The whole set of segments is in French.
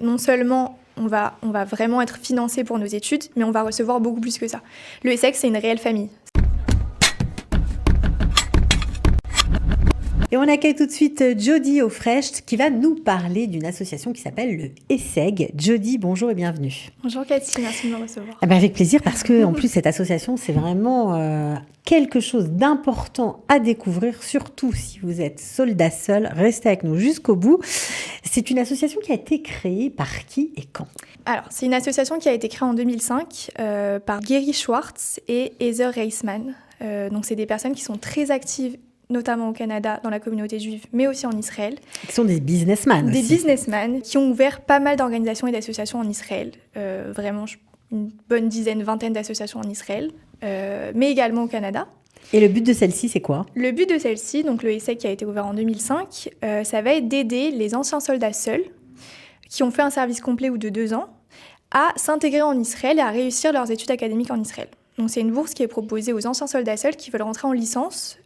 non seulement on va vraiment être financé pour nos études, mais on va recevoir beaucoup plus que ça. Le ESSEC, c'est une réelle famille. Et on accueille tout de suite Jody Aufrecht qui va nous parler d'une association qui s'appelle le ESSEG. Jody, bonjour et bienvenue. Bonjour Cathy, merci de me recevoir. Avec plaisir parce que en plus cette association c'est vraiment quelque chose d'important à découvrir, surtout si vous êtes soldat seul. Restez avec nous jusqu'au bout. C'est une association qui a été créée par qui et quand ? Alors, c'est une association qui a été créée en 2005 par Gary Schwartz et Heather Reisman. Donc c'est des personnes qui sont très actives notamment au Canada, dans la communauté juive, mais aussi en Israël. Qui sont des businessmen Des aussi. businessmen qui ont ouvert pas mal d'organisations et d'associations en Israël. Vraiment, une bonne vingtaine d'associations en Israël, mais également au Canada. Et le but de celle-ci, c'est quoi ? Le but de celle-ci, donc le ESSEC qui a été ouvert en 2005, ça va être d'aider les anciens soldats seuls, qui ont fait un service complet ou de 2 ans, à s'intégrer en Israël et à réussir leurs études académiques en Israël. Donc c'est une bourse qui est proposée aux anciens soldats seuls qui veulent rentrer en licence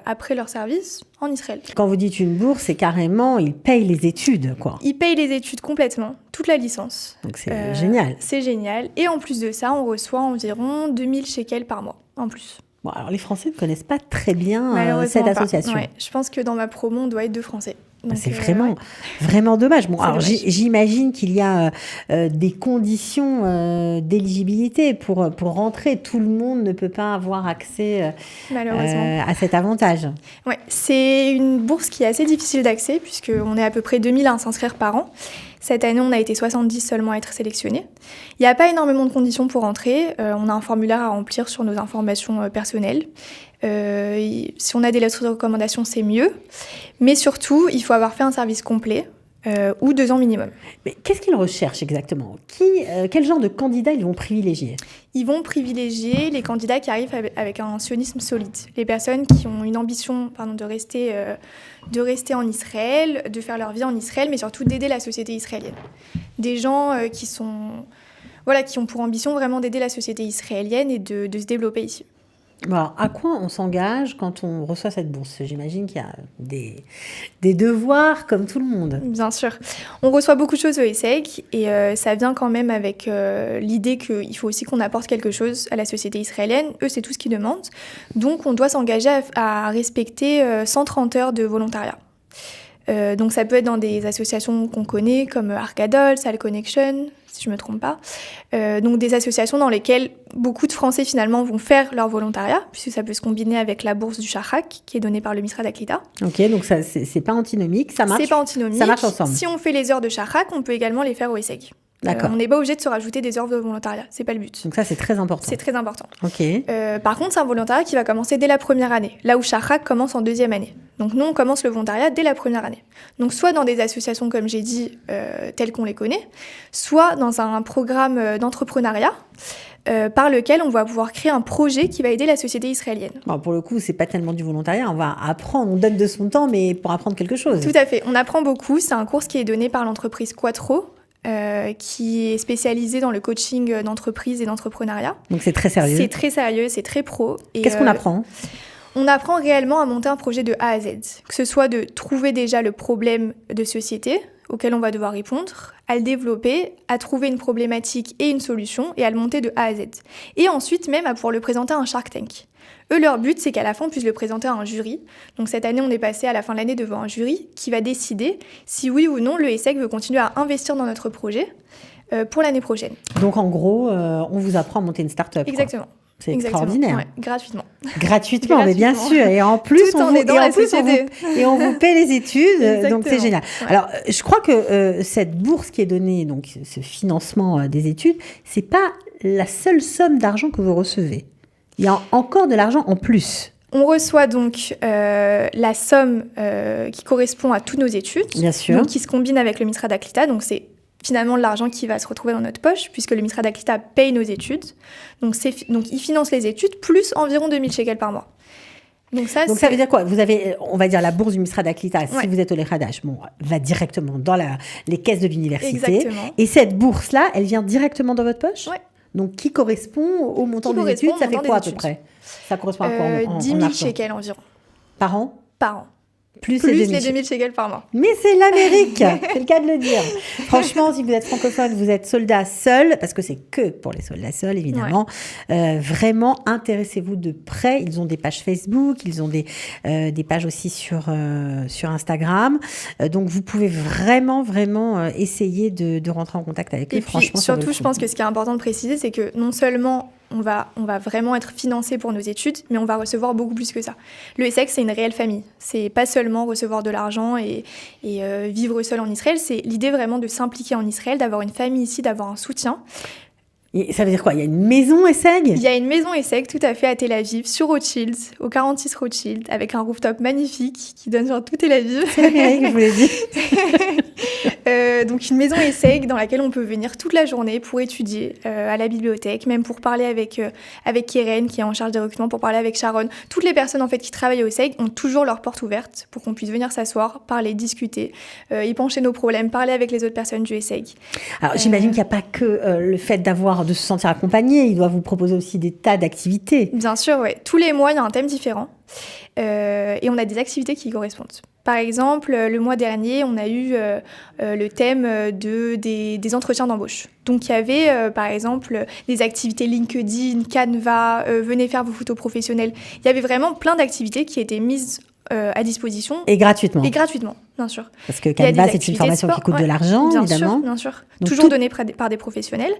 après leur service en Israël. Quand vous dites une bourse, c'est carrément, ils payent les études, quoi. Ils payent les études complètement, toute la licence. Donc c'est génial. C'est génial. Et en plus de ça, on reçoit environ 2000 shekels par mois, en plus. Bon, alors les Français ne connaissent pas très bien Malheureusement cette pas. association. Ouais, je pense que dans ma promo, on doit être 2 Français. Donc, c'est vraiment dommage. Bon, alors j'imagine qu'il y a des conditions d'éligibilité pour rentrer. Tout le monde ne peut pas avoir accès à cet avantage. Ouais, c'est une bourse qui est assez difficile d'accès puisqu'on est à peu près 2000 à s'inscrire par an. Cette année, on a été 70 seulement à être sélectionnés. Il n'y a pas énormément de conditions pour entrer. On a un formulaire à remplir sur nos informations personnelles. Si on a des lettres de recommandation, c'est mieux. Mais surtout, il faut avoir fait un service complet ou 2 ans minimum. Mais qu'est-ce qu'ils recherchent exactement ? Quel genre de candidats ils vont privilégier ? Ils vont privilégier les candidats qui arrivent avec un sionisme solide. Les personnes qui ont une ambition de rester en Israël, de faire leur vie en Israël, mais surtout d'aider la société israélienne. Des gens qui ont pour ambition vraiment d'aider la société israélienne et de se développer ici. Alors, à quoi on s'engage quand on reçoit cette bourse ? J'imagine qu'il y a des devoirs comme tout le monde. Bien sûr. On reçoit beaucoup de choses au ESSEC et ça vient quand même avec l'idée qu'il faut aussi qu'on apporte quelque chose à la société israélienne. Eux, c'est tout ce qu'ils demandent. Donc, on doit s'engager à respecter 130 heures de volontariat. Donc, ça peut être dans des associations qu'on connaît comme Argadol, Sal Connection, si je ne me trompe pas. Donc des associations dans lesquelles beaucoup de Français finalement vont faire leur volontariat, puisque ça peut se combiner avec la bourse du Shahrak, qui est donnée par le Misra d'Aklita. Ok, donc ça, c'est pas antinomique, ça marche. C'est pas antinomique. Ça marche ensemble. Si on fait les heures de Shahrak, on peut également les faire au ESSEC. D'accord. On n'est pas obligé de se rajouter des heures de volontariat, c'est pas le but. Donc ça, c'est très important. C'est très important. Ok. Par contre, c'est un volontariat qui va commencer dès la première année, là où Shahrak commence en 2e année. Donc nous, on commence le volontariat dès la première année. Donc soit dans des associations, comme j'ai dit, telles qu'on les connaît, soit dans un programme d'entrepreneuriat par lequel on va pouvoir créer un projet qui va aider la société israélienne. Bon, pour le coup, c'est pas tellement du volontariat, on va apprendre, on donne de son temps, mais pour apprendre quelque chose. Tout à fait, on apprend beaucoup. C'est un cours qui est donné par l'entreprise Quattro, qui est spécialisée dans le coaching d'entreprise et d'entrepreneuriat. Donc c'est très sérieux. C'est très sérieux, c'est très pro. Et qu'est-ce qu'on apprend ? On apprend réellement à monter un projet de A à Z, que ce soit de trouver déjà le problème de société auquel on va devoir répondre, à le développer, à trouver une problématique et une solution, et à le monter de A à Z. Et ensuite même à pouvoir le présenter à un Shark Tank. Eux, leur but, c'est qu'à la fin, on puisse le présenter à un jury. Donc cette année, on est passé à la fin de l'année devant un jury qui va décider si oui ou non le ESSEC veut continuer à investir dans notre projet pour l'année prochaine. Donc en gros, on vous apprend à monter une start-up. Exactement. Quoi. C'est extraordinaire. Ouais, gratuitement. Gratuitement, mais bien sûr. Et en plus, on vous paie les études. Exactement. Donc, c'est génial. Ouais. Alors, je crois que cette bourse qui est donnée, donc ce financement des études, c'est pas la seule somme d'argent que vous recevez. Il y a encore de l'argent en plus. On reçoit donc la somme qui correspond à toutes nos études. Bien sûr. Donc, qui se combine avec le Misra d'Aklita. Donc, c'est finalement de l'argent qui va se retrouver dans notre poche, puisque le Misra d'Aklita paye nos études. Donc il finance les études, plus environ 2000 shekels par mois. Donc ça veut dire quoi ? Vous avez, on va dire, la bourse du Misra d'Aklita, ouais. Si vous êtes au Lechadash, va directement dans les caisses de l'université. Exactement. Et cette bourse-là, elle vient directement dans votre poche ? Ouais. Donc, qui correspond au montant des études ? Ça fait quoi à peu près ? Ça correspond à quoi 10 000 shekels environ. Par an ? Par an. Plus les 2000 shekels par mois. Mais c'est l'Amérique, c'est le cas de le dire. Franchement, si vous êtes francophone, vous êtes soldat seul, parce que c'est que pour les soldats seuls, évidemment. Ouais. Vraiment, intéressez-vous de près. Ils ont des pages Facebook, ils ont des pages aussi sur Instagram. Donc, vous pouvez vraiment essayer de rentrer en contact avec eux. Et puis, surtout, je pense que ce qui est important de préciser, c'est que non seulement on va vraiment être financé pour nos études, mais on va recevoir beaucoup plus que ça. Le ESSEC, c'est une réelle famille. C'est pas seulement recevoir de l'argent et vivre seul en Israël. C'est l'idée vraiment de s'impliquer en Israël, d'avoir une famille ici, d'avoir un soutien. Et ça veut dire quoi? Il y a une maison ESSEC? Il y a une maison ESSEC, tout à fait, à Tel Aviv, sur Rothschild, au 46 Rothschild, avec un rooftop magnifique qui donne sur tout Tel Aviv. C'est l'Amérique, je vous l'ai dit. Donc une maison ESSEC dans laquelle on peut venir toute la journée pour étudier à la bibliothèque, même pour parler avec Keren qui est en charge des recrutements, pour parler avec Sharon. Toutes les personnes en fait qui travaillent au ESSEC ont toujours leur porte ouverte pour qu'on puisse venir s'asseoir, parler, discuter, épancher nos problèmes, parler avec les autres personnes du ESSEC. Alors j'imagine qu'il n'y a pas que le fait de se sentir accompagné, il doit vous proposer aussi des tas d'activités. Bien sûr, oui. Tous les mois, il y a un thème différent et on a des activités qui y correspondent. Par exemple, le mois dernier, on a eu le thème des entretiens d'embauche. Donc, il y avait, par exemple, des activités LinkedIn, Canva, venez faire vos photos professionnelles. Il y avait vraiment plein d'activités qui étaient mises à disposition. Et gratuitement. Et gratuitement, bien sûr. Parce que Canva, c'est une formation qui coûte de l'argent, évidemment. Bien sûr. Donc, toujours donnée par des professionnels,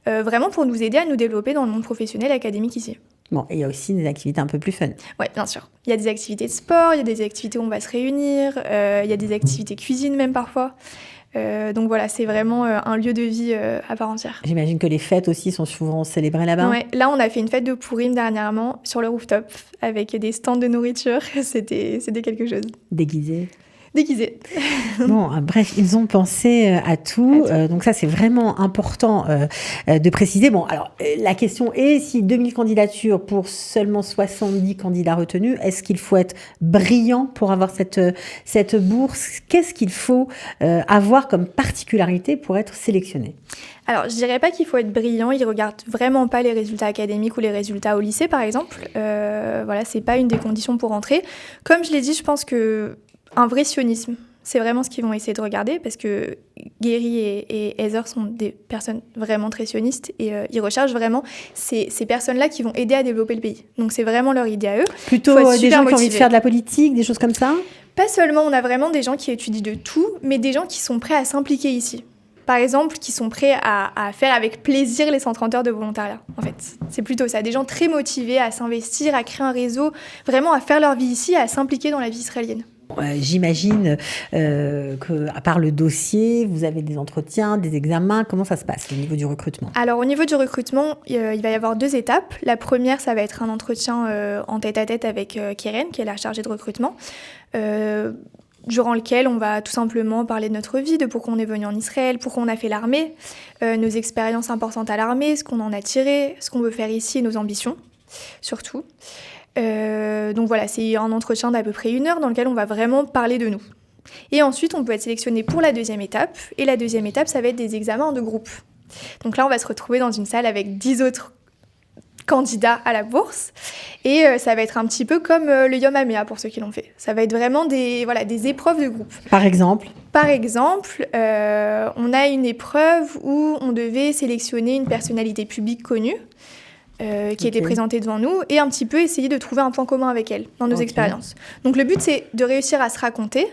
vraiment pour nous aider à nous développer dans le monde professionnel académique ici. Bon, et il y a aussi des activités un peu plus fun. Oui, bien sûr. Il y a des activités de sport, il y a des activités où on va se réunir, il y a des activités cuisine même parfois. Donc voilà, c'est vraiment un lieu de vie à part entière. J'imagine que les fêtes aussi sont souvent célébrées là-bas. Ouais, là on a fait une fête de Purim dernièrement sur le rooftop avec des stands de nourriture. C'était quelque chose. Déguisé. Bon, bref, ils ont pensé à tout. Donc ça, c'est vraiment important de préciser. Bon, alors, la question est, si 2000 candidatures pour seulement 70 candidats retenus, est-ce qu'il faut être brillant pour avoir cette bourse? Qu'est-ce qu'il faut avoir comme particularité pour être sélectionné? Alors, je dirais pas qu'il faut être brillant. Ils regardent vraiment pas les résultats académiques ou les résultats au lycée, par exemple. Voilà, c'est pas une des conditions pour entrer. Comme je l'ai dit, je pense que un vrai sionisme, c'est vraiment ce qu'ils vont essayer de regarder parce que Gary et Heather sont des personnes vraiment très sionistes et ils recherchent vraiment ces personnes-là qui vont aider à développer le pays. Donc c'est vraiment leur idée à eux. Plutôt des gens qui ont envie de faire de la politique, des choses comme ça? Pas seulement, on a vraiment des gens qui étudient de tout, mais des gens qui sont prêts à s'impliquer ici. Par exemple, qui sont prêts à faire avec plaisir les 130 heures de volontariat, en fait. C'est plutôt ça, des gens très motivés à s'investir, à créer un réseau, vraiment à faire leur vie ici, à s'impliquer dans la vie israélienne. J'imagine qu'à part le dossier, vous avez des entretiens, des examens. Comment ça se passe au niveau du recrutement? Alors, au niveau du recrutement, il va y avoir 2 étapes. La première, ça va être un entretien en tête-à-tête avec Keren, qui est la chargée de recrutement, durant lequel on va tout simplement parler de notre vie, de pourquoi on est venu en Israël, pourquoi on a fait l'armée, nos expériences importantes à l'armée, ce qu'on en a tiré, ce qu'on veut faire ici et nos ambitions, surtout. Donc voilà, c'est un entretien d'à peu près 1 heure dans lequel on va vraiment parler de nous. Et ensuite, on peut être sélectionné pour la 2e étape. Et la 2e étape, ça va être des examens de groupe. Donc là, on va se retrouver dans une salle avec 10 autres candidats à la bourse. Et ça va être un petit peu comme le Yom HaMeah pour ceux qui l'ont fait. Ça va être vraiment des épreuves de groupe. Par exemple, on a une épreuve où on devait sélectionner une personnalité publique connue. Qui était présentée devant nous, et un petit peu essayer de trouver un point commun avec elle dans nos expériences. Donc le but, c'est de réussir à se raconter,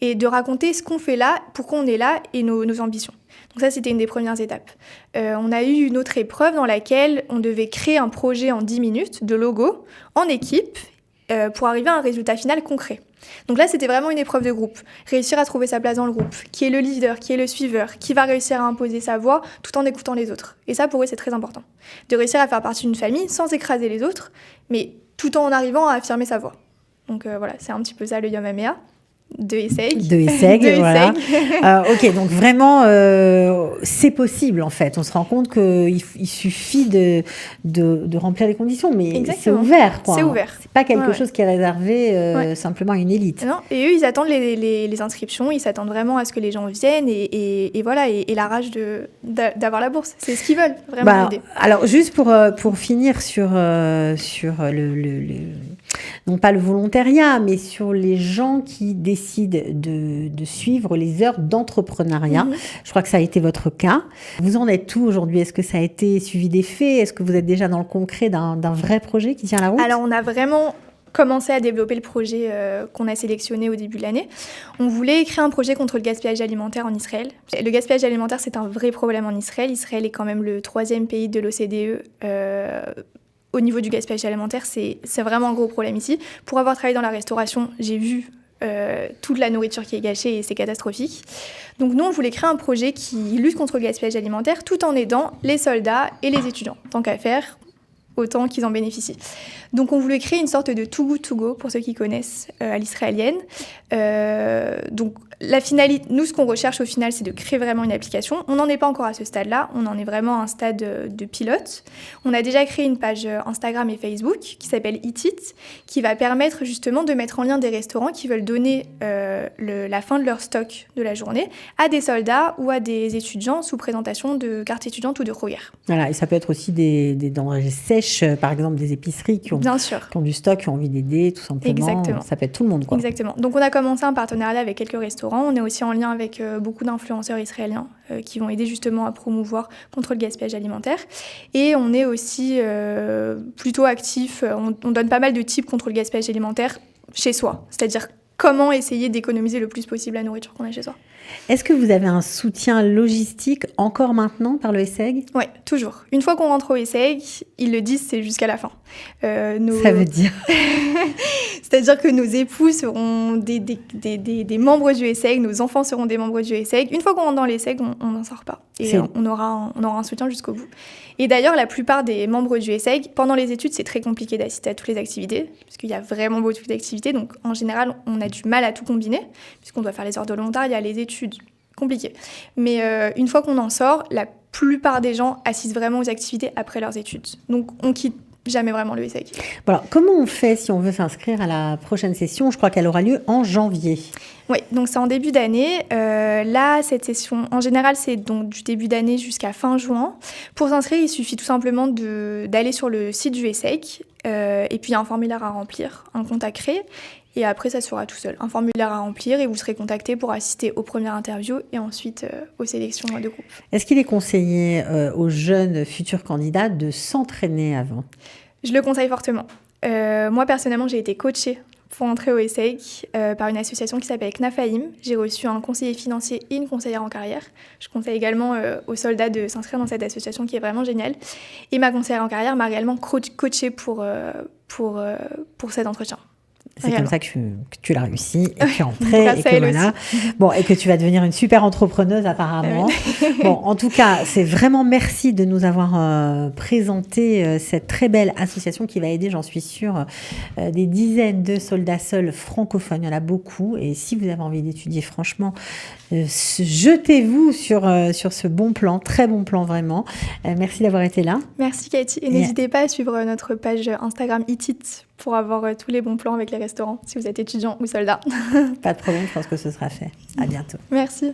et de raconter ce qu'on fait là, pourquoi on est là, et nos ambitions. Donc ça, c'était une des premières étapes. On a eu une autre épreuve dans laquelle on devait créer un projet en 10 minutes de logo, en équipe, pour arriver à un résultat final concret. Donc là, c'était vraiment une épreuve de groupe. Réussir à trouver sa place dans le groupe, qui est le leader, qui est le suiveur, qui va réussir à imposer sa voix tout en écoutant les autres. Et ça, pour eux, c'est très important. De réussir à faire partie d'une famille sans écraser les autres, mais tout en arrivant à affirmer sa voix. Donc voilà, c'est un petit peu ça le Yom HaMeah. De ESSEC, voilà. Ok, donc vraiment, c'est possible en fait. On se rend compte qu'il suffit de remplir les conditions, mais c'est ouvert, quoi. C'est ouvert. C'est pas quelque chose qui est réservé simplement à une élite. Non, et eux, ils attendent les inscriptions, ils s'attendent vraiment à ce que les gens viennent et voilà, et la rage d'avoir la bourse. C'est ce qu'ils veulent, vraiment l'idée. Alors, juste pour finir sur Non pas le volontariat, mais sur les gens qui décident de suivre les heures d'entrepreneuriat. Je crois que ça a été votre cas. Vous en êtes où aujourd'hui? Est-ce que ça a été suivi des faits? Est-ce que vous êtes déjà dans le concret d'un vrai projet qui tient la route? Alors, on a vraiment commencé à développer le projet qu'on a sélectionné au début de l'année. On voulait créer un projet contre le gaspillage alimentaire en Israël. Le gaspillage alimentaire, c'est un vrai problème en Israël. Israël est quand même le 3e pays de l'OCDE au niveau du gaspillage alimentaire. C'est vraiment un gros problème ici. Pour avoir travaillé dans la restauration, j'ai vu toute la nourriture qui est gâchée et c'est catastrophique. Donc nous, on voulait créer un projet qui lutte contre le gaspillage alimentaire tout en aidant les soldats et les étudiants. Tant qu'à faire, autant qu'ils en bénéficient. Donc on voulait créer une sorte de Too Good To Go, pour ceux qui connaissent, à l'israélienne. Donc la finalité, nous, ce qu'on recherche au final, c'est de créer vraiment une application. On n'en est pas encore à ce stade-là, on en est vraiment à un stade de pilote. On a déjà créé une page Instagram et Facebook qui s'appelle Eat It, qui va permettre justement de mettre en lien des restaurants qui veulent donner la fin de leur stock de la journée à des soldats ou à des étudiants sous présentation de carte étudiante ou de Kroger. Voilà, et ça peut être aussi des denrées sèches, par exemple des épiceries qui ont du stock, qui ont envie d'aider, tout simplement. Exactement. Ça peut être tout le monde, quoi. Exactement. Donc on a commencé un partenariat avec quelques restaurants. On est aussi en lien avec beaucoup d'influenceurs israéliens qui vont aider justement à promouvoir contre le gaspillage alimentaire. Et on est aussi plutôt actif. On donne pas mal de tips contre le gaspillage alimentaire chez soi. C'est-à-dire comment essayer d'économiser le plus possible la nourriture qu'on a chez soi. Est-ce que vous avez un soutien logistique encore maintenant par le ESSEG? Oui, toujours. Une fois qu'on rentre au ESSEG, ils le disent, c'est jusqu'à la fin. Ça veut dire C'est-à-dire que nos époux seront des membres du ESSEG, nos enfants seront des membres du ESSEG. Une fois qu'on rentre dans l'ESSEG, on n'en sort pas. Et on aura un soutien jusqu'au bout. Et d'ailleurs, la plupart des membres du ESSEG, pendant les études, c'est très compliqué d'assister à toutes les activités, parce qu'il y a vraiment beaucoup d'activités. Donc, en général, on a du mal à tout combiner, puisqu'on doit faire les heures de volontariat, les études, compliqué. Mais une fois qu'on en sort, la plupart des gens assistent vraiment aux activités après leurs études. Donc, on quitte jamais vraiment le ESSEG. Bon, alors, comment on fait si on veut s'inscrire à la prochaine session? Je crois qu'elle aura lieu en janvier. Oui, donc c'est en début d'année. Là, cette session, en général, c'est donc du début d'année jusqu'à fin juin. Pour s'inscrire, il suffit tout simplement d'aller sur le site du ESSEG et puis il y a un formulaire à remplir, un compte à créer. Et après, ça se fera tout seul. Un formulaire à remplir et vous serez contacté pour assister aux premières interviews et ensuite aux sélections de groupe. Est-ce qu'il est conseillé aux jeunes futurs candidats de s'entraîner avant? Je le conseille fortement. Moi, personnellement, j'ai été coachée pour entrer au ESSEG par une association qui s'appelle Knafaim. J'ai reçu un conseiller financier et une conseillère en carrière. Je conseille également aux soldats de s'inscrire dans cette association qui est vraiment géniale. Et ma conseillère en carrière m'a réellement coachée pour cet entretien. C'est comme ça que tu l'as réussi et que tu es entrée et que voilà. Bon, et que tu vas devenir une super entrepreneuse apparemment. Bon, en tout cas, c'est vraiment merci de nous avoir présenté cette très belle association qui va aider, j'en suis sûre, des dizaines de soldats seuls francophones. Il y en a beaucoup. Et si vous avez envie d'étudier, franchement, jetez-vous sur ce bon plan, très bon plan vraiment. Merci d'avoir été là. Merci Cathy. Et n'hésitez pas à suivre notre page Instagram Eat It pour avoir tous les bons plans avec les restaurants, si vous êtes étudiant ou soldat. Pas de problème, je pense que ce sera fait. À bientôt. Merci.